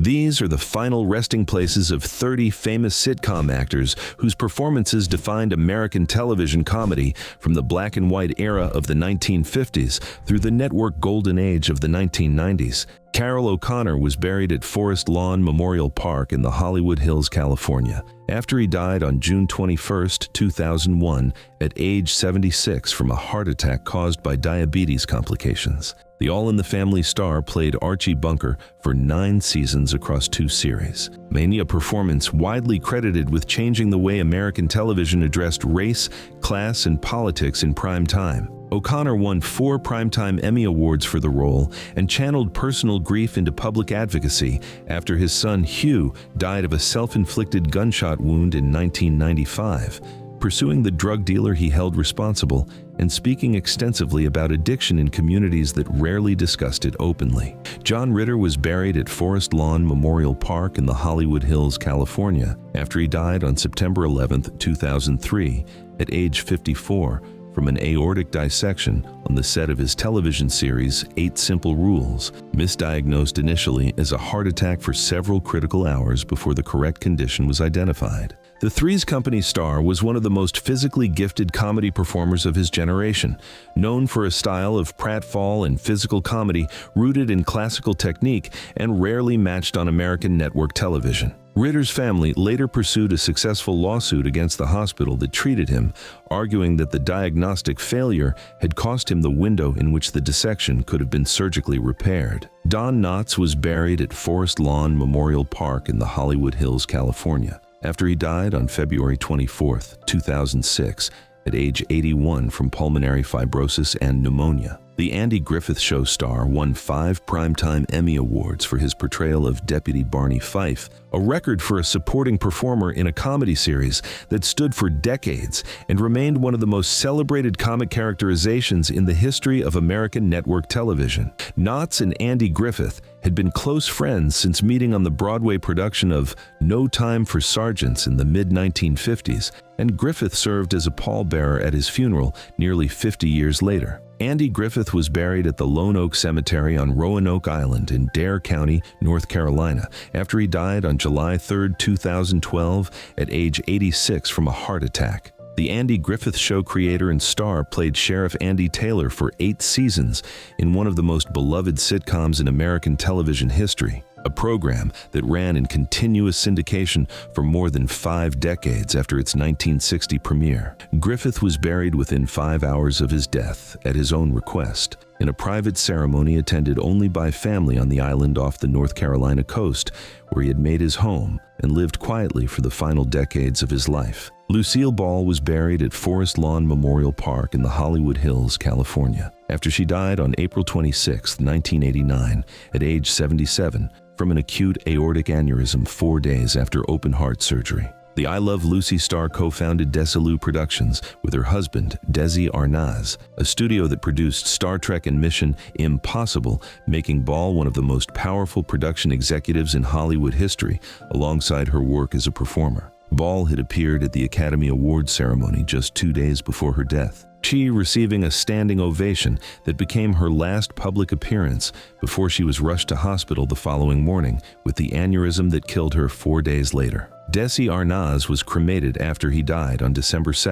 These are the final resting places of 30 famous sitcom actors whose performances defined American television comedy from the black and white era of the 1950s through the network golden age of the 1990s. Carroll O'Connor was buried at Forest Lawn Memorial Park in the Hollywood Hills, California, after he died on June 21, 2001, at age 76 from a heart attack caused by diabetes complications. The All in the Family star played Archie Bunker for 9 seasons across 2 series, mainly a performance widely credited with changing the way American television addressed race, class, and politics in prime time. O'Connor won 4 Primetime Emmy Awards for the role and channeled personal grief into public advocacy after his son Hugh died of a self-inflicted gunshot wound in 1995, pursuing the drug dealer he held responsible and speaking extensively about addiction in communities that rarely discussed it openly. John Ritter was buried at Forest Lawn Memorial Park in the Hollywood Hills, California, after he died on September 11, 2003, at age 54, from an aortic dissection on the set of his television series 8 Simple Rules, misdiagnosed initially as a heart attack for several critical hours before the correct condition was identified. The Three's Company star was one of the most physically gifted comedy performers of his generation, known for a style of pratfall and physical comedy rooted in classical technique and rarely matched on American network television. Ritter's family later pursued a successful lawsuit against the hospital that treated him, arguing that the diagnostic failure had cost him the window in which the dissection could have been surgically repaired. Don Knotts was buried at Forest Lawn Memorial Park in the Hollywood Hills, California, after he died on February 24, 2006, at age 81 from pulmonary fibrosis and pneumonia. The Andy Griffith Show star won 5 Primetime Emmy Awards for his portrayal of Deputy Barney Fife, a record for a supporting performer in a comedy series that stood for decades and remained one of the most celebrated comic characterizations in the history of American network television. Knotts and Andy Griffith had been close friends since meeting on the Broadway production of No Time for Sergeants in the mid-1950s, and Griffith served as a pallbearer at his funeral nearly 50 years later. Andy Griffith was buried at the Lone Oak Cemetery on Roanoke Island in Dare County, North Carolina, after he died on July 3, 2012, at age 86 from a heart attack. The Andy Griffith Show creator and star played Sheriff Andy Taylor for 8 seasons in one of the most beloved sitcoms in American television history, a program that ran in continuous syndication for more than 5 decades after its 1960 premiere. Griffith was buried within 5 hours of his death at his own request, in a private ceremony attended only by family on the island off the North Carolina coast, where he had made his home and lived quietly for the final decades of his life. Lucille Ball was buried at Forest Lawn Memorial Park in the Hollywood Hills, California, after she died on April 26, 1989, at age 77, from an acute aortic aneurysm 4 days after open heart surgery. The I Love Lucy star co-founded Desi Productions with her husband, Desi Arnaz, a studio that produced Star Trek and Mission Impossible, making Ball one of the most powerful production executives in Hollywood history, alongside her work as a performer. Ball had appeared at the Academy Awards ceremony just 2 days before her death, she receiving a standing ovation that became her last public appearance before she was rushed to hospital the following morning with the aneurysm that killed her 4 days later. Desi Arnaz was cremated after he died on December 2,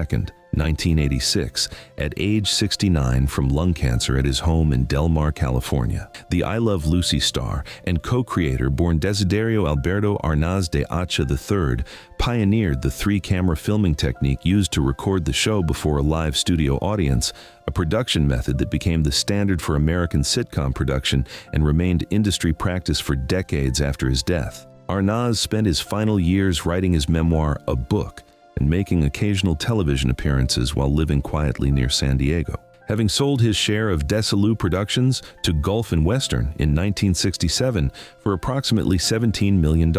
1986, at age 69 from lung cancer at his home in Del Mar, California. The I Love Lucy star and co-creator, born Desiderio Alberto Arnaz de Acha III, pioneered the 3-camera filming technique used to record the show before a live studio audience, a production method that became the standard for American sitcom production and remained industry practice for decades after his death. Arnaz spent his final years writing his memoir, A Book, and making occasional television appearances while living quietly near San Diego. Having sold his share of Desilu Productions to Gulf and Western in 1967 for approximately $17 million.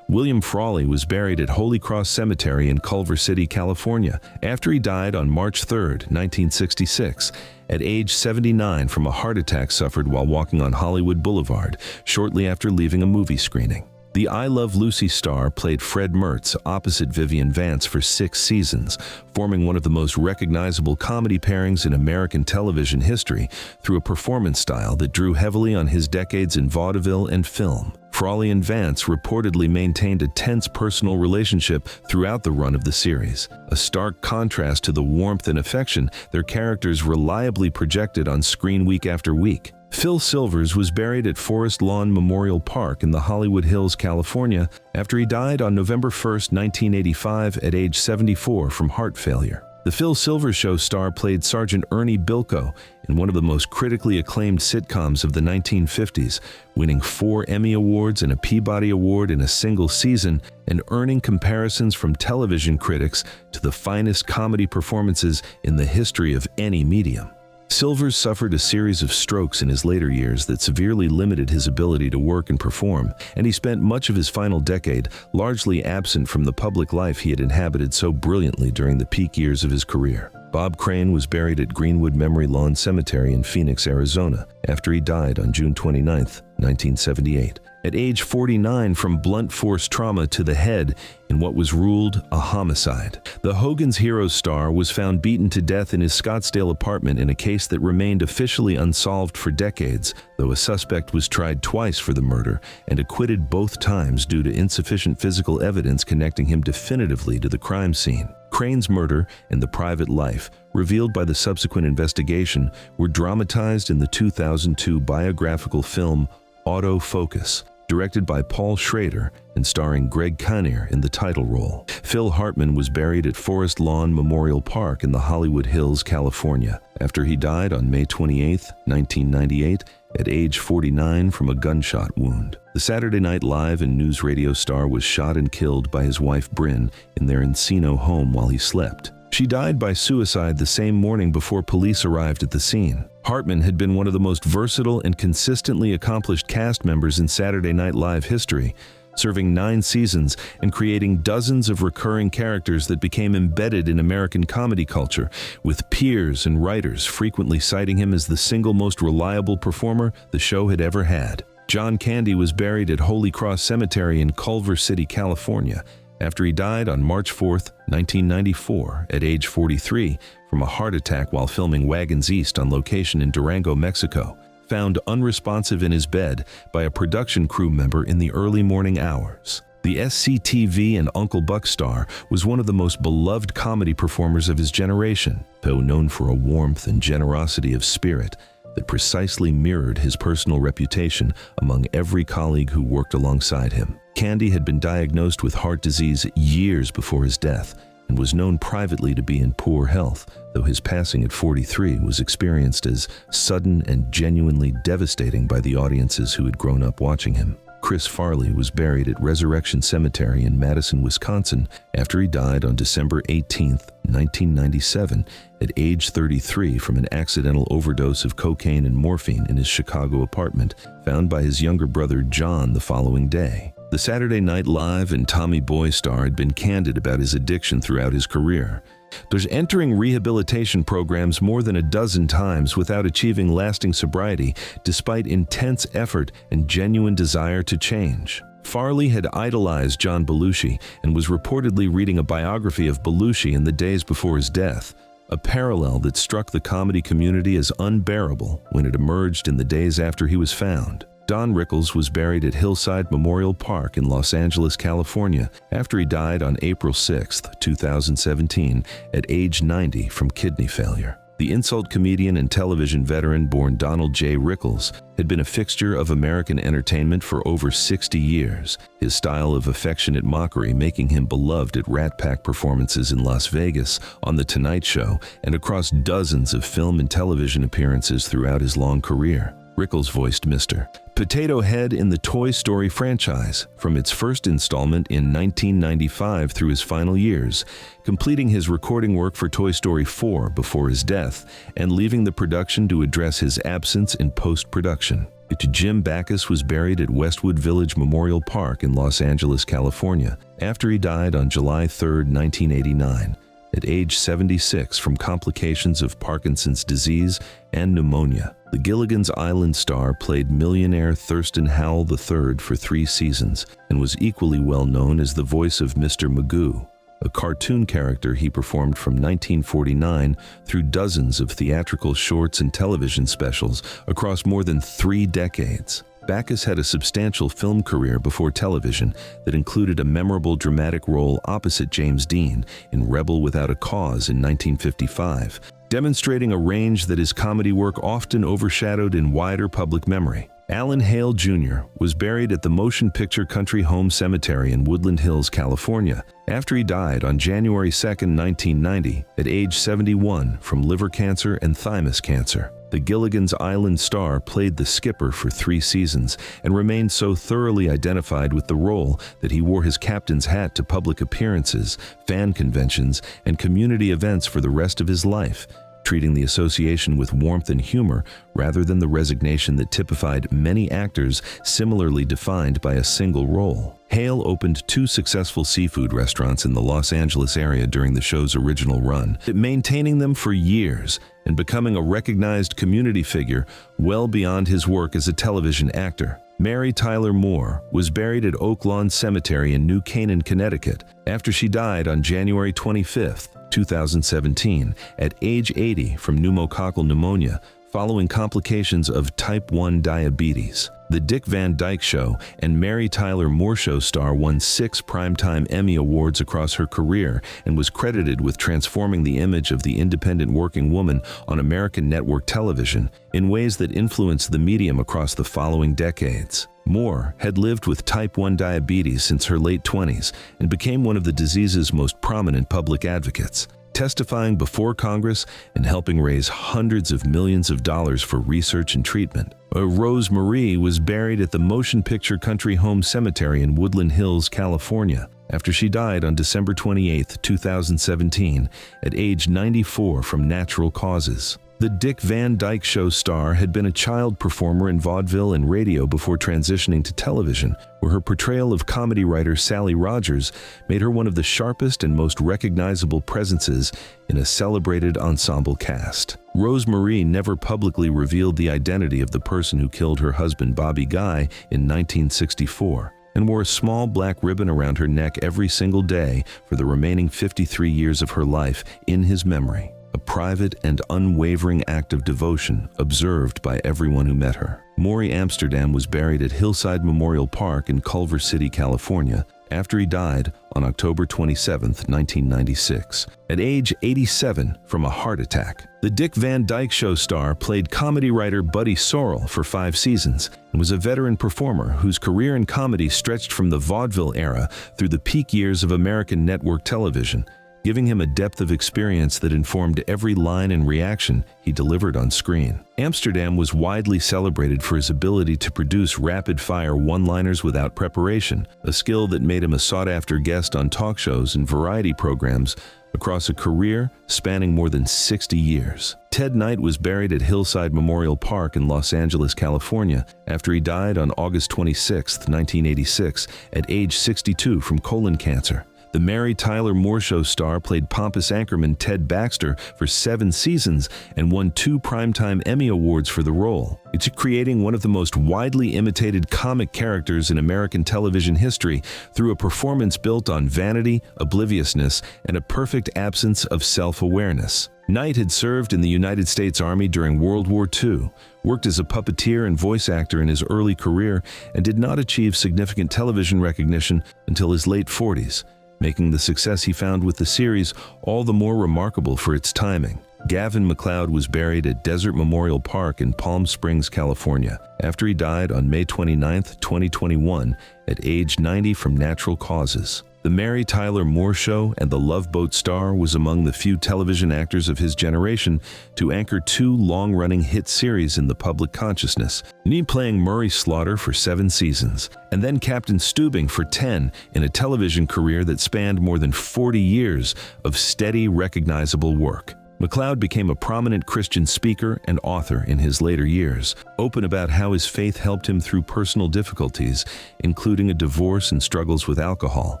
William Frawley was buried at Holy Cross Cemetery in Culver City, California, after he died on March 3, 1966, at age 79 from a heart attack suffered while walking on Hollywood Boulevard shortly after leaving a movie screening. The I Love Lucy star played Fred Mertz opposite Vivian Vance for 6 seasons, forming one of the most recognizable comedy pairings in American television history through a performance style that drew heavily on his decades in vaudeville and film. Frawley and Vance reportedly maintained a tense personal relationship throughout the run of the series, a stark contrast to the warmth and affection their characters reliably projected on screen week after week. Phil Silvers was buried at Forest Lawn Memorial Park in the Hollywood Hills, California, after he died on November 1, 1985, at age 74 from heart failure. The Phil Silvers Show star played Sergeant Ernie Bilko in one of the most critically acclaimed sitcoms of the 1950s, winning 4 Emmy Awards and a Peabody Award in a single season, and earning comparisons from television critics to the finest comedy performances in the history of any medium. Silvers suffered a series of strokes in his later years that severely limited his ability to work and perform, and he spent much of his final decade largely absent from the public life he had inhabited so brilliantly during the peak years of his career. Bob Crane was buried at Greenwood Memory Lawn Cemetery in Phoenix, Arizona, after he died on June 29, 1978. At age 49 from blunt force trauma to the head in what was ruled a homicide. The Hogan's Heroes star was found beaten to death in his Scottsdale apartment in a case that remained officially unsolved for decades, though a suspect was tried twice for the murder and acquitted both times due to insufficient physical evidence connecting him definitively to the crime scene. Crane's murder and the private life, revealed by the subsequent investigation, were dramatized in the 2002 biographical film Auto Focus, directed by Paul Schrader and starring Greg Kinnear in the title role. Phil Hartman was buried at Forest Lawn Memorial Park in the Hollywood Hills, California, after he died on May 28, 1998, at age 49 from a gunshot wound. The Saturday Night Live and news radio star was shot and killed by his wife Bryn in their Encino home while he slept. She died by suicide the same morning before police arrived at the scene. Hartman had been one of the most versatile and consistently accomplished cast members in Saturday Night Live history, serving 9 seasons and creating dozens of recurring characters that became embedded in American comedy culture, with peers and writers frequently citing him as the single most reliable performer the show had ever had. John Candy was buried at Holy Cross Cemetery in Culver City, California, after he died on March 4, 1994, at age 43, from a heart attack while filming Wagons East on location in Durango, Mexico, found unresponsive in his bed by a production crew member in the early morning hours. The SCTV and Uncle Buck star was one of the most beloved comedy performers of his generation, though known for a warmth and generosity of spirit that precisely mirrored his personal reputation among every colleague who worked alongside him. Candy had been diagnosed with heart disease years before his death and was known privately to be in poor health, though his passing at 43 was experienced as sudden and genuinely devastating by the audiences who had grown up watching him. Chris Farley was buried at Resurrection Cemetery in Madison, Wisconsin, after he died on December 18, 1997, at age 33 from an accidental overdose of cocaine and morphine in his Chicago apartment, found by his younger brother John the following day. The Saturday Night Live and Tommy Boy star had been candid about his addiction throughout his career. There's entering rehabilitation programs more than a dozen times without achieving lasting sobriety, despite intense effort and genuine desire to change. Farley had idolized John Belushi and was reportedly reading a biography of Belushi in the days before his death, a parallel that struck the comedy community as unbearable when it emerged in the days after he was found. Don Rickles was buried at Hillside Memorial Park in Los Angeles, California, after he died on April 6, 2017, at age 90 from kidney failure. The insult comedian and television veteran born Donald J. Rickles had been a fixture of American entertainment for over 60 years, his style of affectionate mockery making him beloved at Rat Pack performances in Las Vegas, on The Tonight Show, and across dozens of film and television appearances throughout his long career. Rickles voiced Mr. Potato Head in the Toy Story franchise, from its first installment in 1995 through his final years, completing his recording work for Toy Story 4 before his death, and leaving the production to address his absence in post-production. Jim Backus was buried at Westwood Village Memorial Park in Los Angeles, California, after he died on July 3, 1989. At age 76 from complications of Parkinson's disease and pneumonia. The Gilligan's Island star played millionaire Thurston Howell III for 3 seasons and was equally well known as the voice of Mr. Magoo, a cartoon character he performed from 1949 through dozens of theatrical shorts and television specials across more than 3 decades. Backus had a substantial film career before television that included a memorable dramatic role opposite James Dean in Rebel Without a Cause in 1955, demonstrating a range that his comedy work often overshadowed in wider public memory. Alan Hale Jr. was buried at the Motion Picture Country Home Cemetery in Woodland Hills, California, after he died on January 2, 1990, at age 71 from liver cancer and thymus cancer. The Gilligan's Island star played the skipper for 3 seasons and remained so thoroughly identified with the role that he wore his captain's hat to public appearances, fan conventions, and community events for the rest of his life, treating the association with warmth and humor rather than the resignation that typified many actors similarly defined by a single role. Hale opened 2 successful seafood restaurants in the Los Angeles area during the show's original run, maintaining them for years and becoming a recognized community figure well beyond his work as a television actor. Mary Tyler Moore was buried at Oak Lawn Cemetery in New Canaan, Connecticut, after she died on January 25, 2017, at age 80 from pneumococcal pneumonia following complications of type 1 diabetes. The Dick Van Dyke Show and Mary Tyler Moore Show star won 6 Primetime Emmy Awards across her career and was credited with transforming the image of the independent working woman on American network television in ways that influenced the medium across the following decades. Moore had lived with type 1 diabetes since her late 20s and became one of the disease's most prominent public advocates, testifying before Congress and helping raise hundreds of millions of dollars for research and treatment. Rose Marie was buried at the Motion Picture Country Home Cemetery in Woodland Hills, California, after she died on December 28, 2017, at age 94 from natural causes. The Dick Van Dyke Show star had been a child performer in vaudeville and radio before transitioning to television, where her portrayal of comedy writer Sally Rogers made her one of the sharpest and most recognizable presences in a celebrated ensemble cast. Rose Marie never publicly revealed the identity of the person who killed her husband Bobby Guy in 1964, and wore a small black ribbon around her neck every single day for the remaining 53 years of her life in his memory. A private and unwavering act of devotion observed by everyone who met her. Morey Amsterdam was buried at Hillside Memorial Park in Culver City, California, after he died on October 27, 1996, at age 87 from a heart attack. The Dick Van Dyke Show star played comedy writer Buddy Sorrell for 5 seasons and was a veteran performer whose career in comedy stretched from the vaudeville era through the peak years of American network television, giving him a depth of experience that informed every line and reaction he delivered on screen. Amsterdam was widely celebrated for his ability to produce rapid-fire one-liners without preparation, a skill that made him a sought-after guest on talk shows and variety programs across a career spanning more than 60 years. Ted Knight was buried at Hillside Memorial Park in Los Angeles, California, after he died on August 26, 1986, at age 62 from colon cancer. The Mary Tyler Moore Show star played pompous anchorman Ted Baxter for 7 seasons and won 2 Primetime Emmy Awards for the role. It's creating one of the most widely imitated comic characters in American television history through a performance built on vanity, obliviousness, and a perfect absence of self-awareness. Knight had served in the United States Army during World War II, worked as a puppeteer and voice actor in his early career, and did not achieve significant television recognition until his late 40s. Making the success he found with the series all the more remarkable for its timing. Gavin MacLeod was buried at Desert Memorial Park in Palm Springs, California, after he died on May 29, 2021, at age 90 from natural causes. The Mary Tyler Moore Show and the Love Boat star was among the few television actors of his generation to anchor 2 long-running hit series in the public consciousness, playing Murray Slaughter for 7 seasons, and then Captain Steubing for 10 in a television career that spanned more than 40 years of steady, recognizable work. MacLeod became a prominent Christian speaker and author in his later years, open about how his faith helped him through personal difficulties, including a divorce and struggles with alcohol,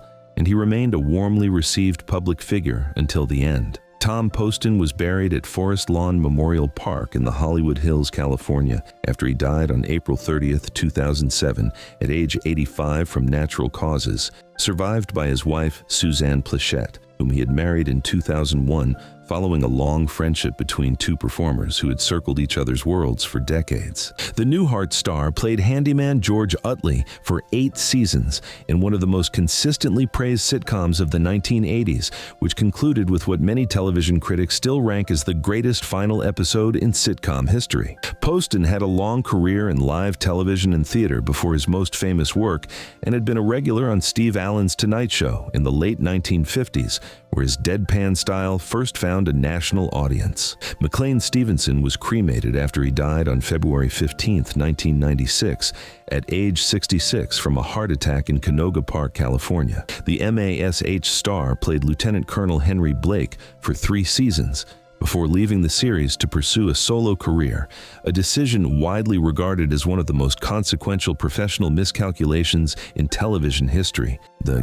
and he remained a warmly received public figure until the end. Tom Poston was buried at Forest Lawn Memorial Park in the Hollywood Hills, California, after he died on April 30, 2007, at age 85 from natural causes, survived by his wife, Suzanne Plachette, whom he had married in 2001 following a long friendship between two performers who had circled each other's worlds for decades. The Newhart star played handyman George Utley for 8 seasons in one of the most consistently praised sitcoms of the 1980s, which concluded with what many television critics still rank as the greatest final episode in sitcom history. Poston had a long career in live television and theater before his most famous work, and had been a regular on Steve Allen's Tonight Show in the late 1950s, where his deadpan style first found a national audience. McLean Stevenson was cremated after he died on February 15, 1996, at age 66 from a heart attack in Canoga Park, California. The MASH star played Lieutenant Colonel Henry Blake for 3 seasons, before leaving the series to pursue a solo career, a decision widely regarded as one of the most consequential professional miscalculations in television history,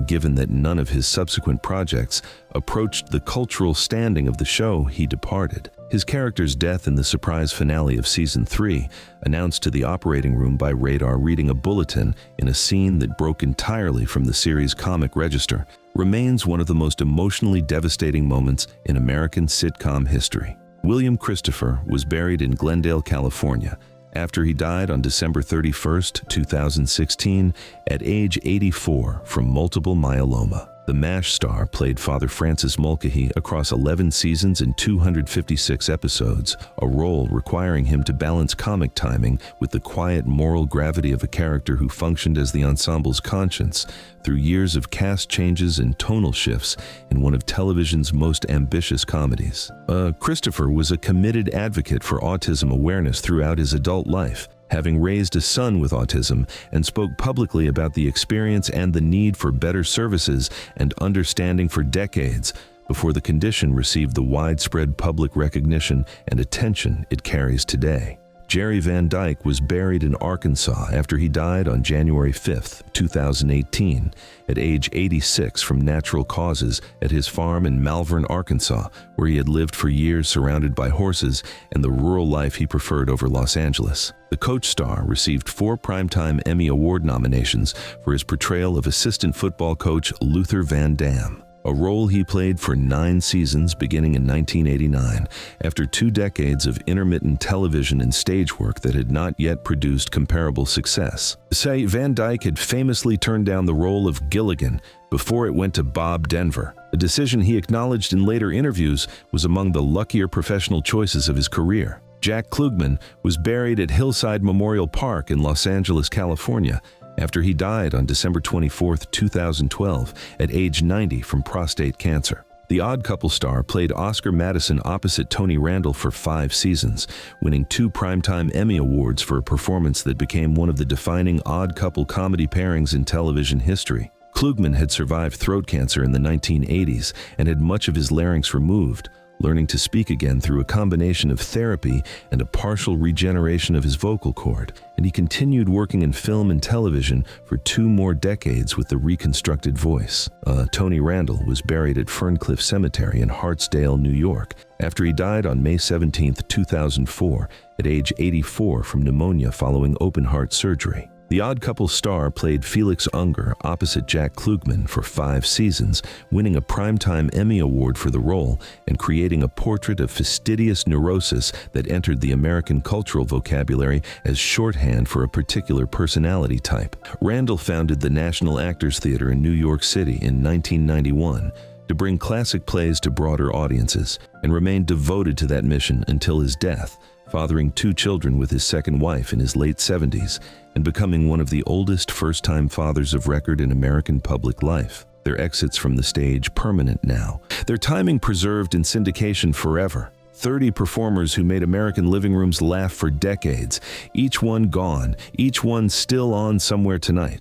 given that none of his subsequent projects approached the cultural standing of the show he departed. His character's death in the surprise finale of Season 3, announced to the operating room by Radar reading a bulletin in a scene that broke entirely from the series' comic register, remains one of the most emotionally devastating moments in American sitcom history. William Christopher was buried in Glendale, California, after he died on December 31, 2016, at age 84 from multiple myeloma. The MASH star played Father Francis Mulcahy across 11 seasons and 256 episodes, a role requiring him to balance comic timing with the quiet moral gravity of a character who functioned as the ensemble's conscience through years of cast changes and tonal shifts in one of television's most ambitious comedies. Christopher was a committed advocate for autism awareness throughout his adult life, having raised a son with autism, and spoke publicly about the experience and the need for better services and understanding for decades before the condition received the widespread public recognition and attention it carries today. Jerry Van Dyke was buried in Arkansas after he died on January 5, 2018, at age 86 from natural causes at his farm in Malvern, Arkansas, where he had lived for years surrounded by horses and the rural life he preferred over Los Angeles. The Coach star received 4 Primetime Emmy Award nominations for his portrayal of assistant football coach Luther Van Dam, a role he played for 9 seasons beginning in 1989, after 2 decades of intermittent television and stage work that had not yet produced comparable success. Van Dyke had famously turned down the role of Gilligan before it went to Bob Denver, a decision he acknowledged in later interviews was among the luckier professional choices of his career. Jack Klugman was buried at Hillside Memorial Park in Los Angeles, California, after he died on December 24, 2012, at age 90 from prostate cancer. The Odd Couple star played Oscar Madison opposite Tony Randall for 5 seasons, winning 2 Primetime Emmy Awards for a performance that became one of the defining Odd Couple comedy pairings in television history. Klugman had survived throat cancer in the 1980s and had much of his larynx removed, learning to speak again through a combination of therapy and a partial regeneration of his vocal cord, and he continued working in film and television for 2 more decades with the reconstructed voice. Tony Randall was buried at Ferncliff Cemetery in Hartsdale, New York, after he died on May 17, 2004, at age 84 from pneumonia following open-heart surgery. The Odd Couple star played Felix Unger opposite Jack Klugman for 5 seasons, winning a Primetime Emmy Award for the role and creating a portrait of fastidious neurosis that entered the American cultural vocabulary as shorthand for a particular personality type. Randall founded the National Actors Theater in New York City in 1991 to bring classic plays to broader audiences, and remained devoted to that mission until his death, fathering 2 children with his second wife in his late 70s, and becoming one of the oldest first-time fathers of record in American public life. Their exits from the stage permanent now, their timing preserved in syndication forever. 30 performers who made American living rooms laugh for decades, each one gone, each one still on somewhere tonight.